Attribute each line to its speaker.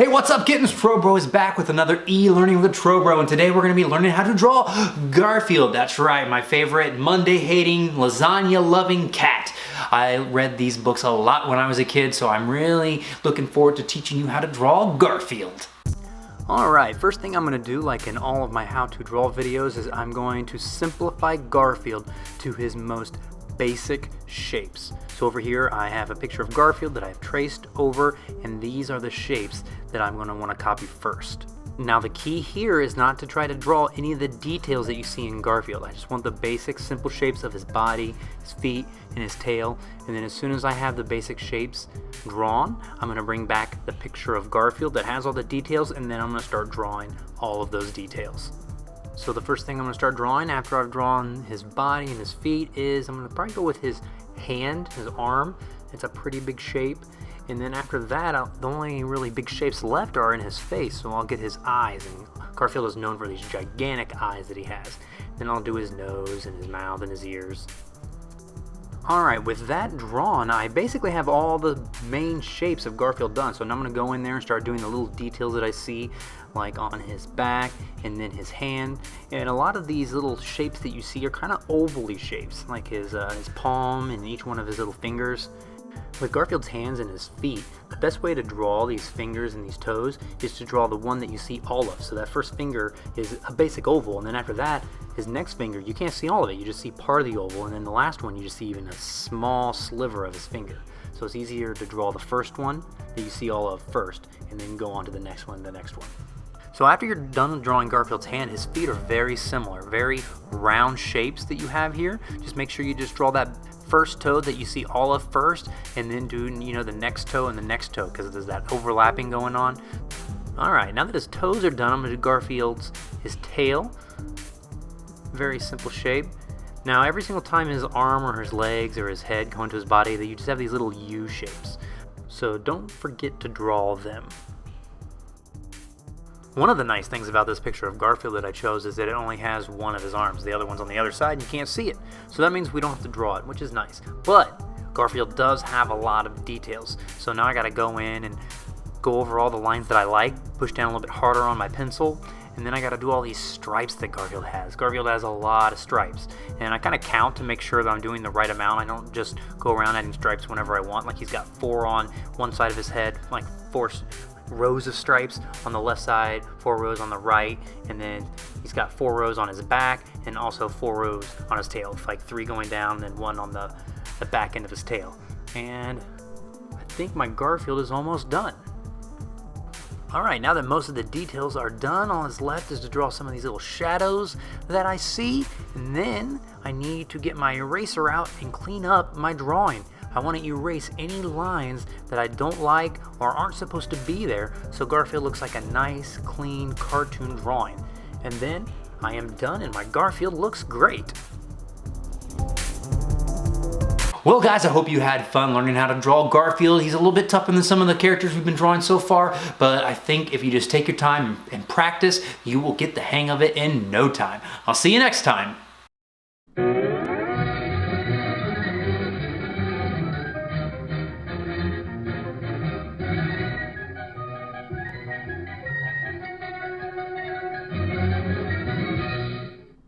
Speaker 1: Hey, what's up kittens? Trowbro is back with another e-learning with Trowbro, and today we're going to be learning how to draw Garfield. That's right, my favorite Monday-hating, lasagna-loving cat. I read these books a lot when I was a kid, so I'm really looking forward to teaching you how to draw Garfield. Alright, first thing I'm going to do, like in all of my how to draw videos, is I'm going to simplify Garfield to his most basic shapes. So over here I have a picture of Garfield that I've traced over, and these are the shapes that I'm going to want to copy first. Now the key here is not to try to draw any of the details that you see in Garfield. I just want the basic simple shapes of his body, his feet, and his tail, and then as soon as I have the basic shapes drawn, I'm going to bring back the picture of Garfield that has all the details, and then I'm going to start drawing all of those details. So the first thing I'm going to start drawing after I've drawn his body and his feet is I'm going to probably go with his hand, his arm. It's a pretty big shape. And then after that, the only really big shapes left are in his face. So I'll get his eyes. And Garfield is known for these gigantic eyes that he has. Then I'll do his nose and his mouth and his ears. Alright, with that drawn, I basically have all the main shapes of Garfield done. So now I'm going to go in there and start doing the little details that I see, like on his back and then his hand. And a lot of these little shapes that you see are kind of ovally shapes, like his palm and each one of his little fingers. With Garfield's hands and his feet, the best way to draw these fingers and these toes is to draw the one that you see all of. So that first finger is a basic oval, and then after that, his next finger, you can't see all of it, you just see part of the oval, and then the last one, you just see even a small sliver of his finger. So it's easier to draw the first one that you see all of first, and then go on to the next one, So after you're done drawing Garfield's hand, his feet are very similar, very round shapes that you have here. Just make sure you just draw that first toe that you see all of first, and then do the next toe and the next toe, because there's that overlapping going on. Alright, now that his toes are done, I'm going to do his tail. Very simple shape. Now every single time his arm or his legs or his head go into his body, you just have these little U shapes. So don't forget to draw them. One of the nice things about this picture of Garfield that I chose is that it only has one of his arms. The other one's on the other side and you can't see it. So that means we don't have to draw it, which is nice. But Garfield does have a lot of details. So now I gotta go in and go over all the lines that I like, push down a little bit harder on my pencil, and then I gotta do all these stripes that Garfield has. Garfield has a lot of stripes. And I kinda count to make sure that I'm doing the right amount. I don't just go around adding stripes whenever I want. Like he's got 4 on one side of his head, like 4 rows of stripes on the left side, 4 rows on the right, and then he's got 4 rows on his back and also 4 rows on his tail, like 3 going down and 1 on the back end of his tail. And I think my Garfield is almost done. Alright, now that most of the details are done, all that's left is to draw some of these little shadows that I see, and then I need to get my eraser out and clean up my drawing. I want to erase any lines that I don't like or aren't supposed to be there, so Garfield looks like a nice, clean cartoon drawing. And then I am done and my Garfield looks great. Well guys, I hope you had fun learning how to draw Garfield. He's a little bit tougher than some of the characters we've been drawing so far, but I think if you just take your time and practice, you will get the hang of it in no time. I'll see you next time.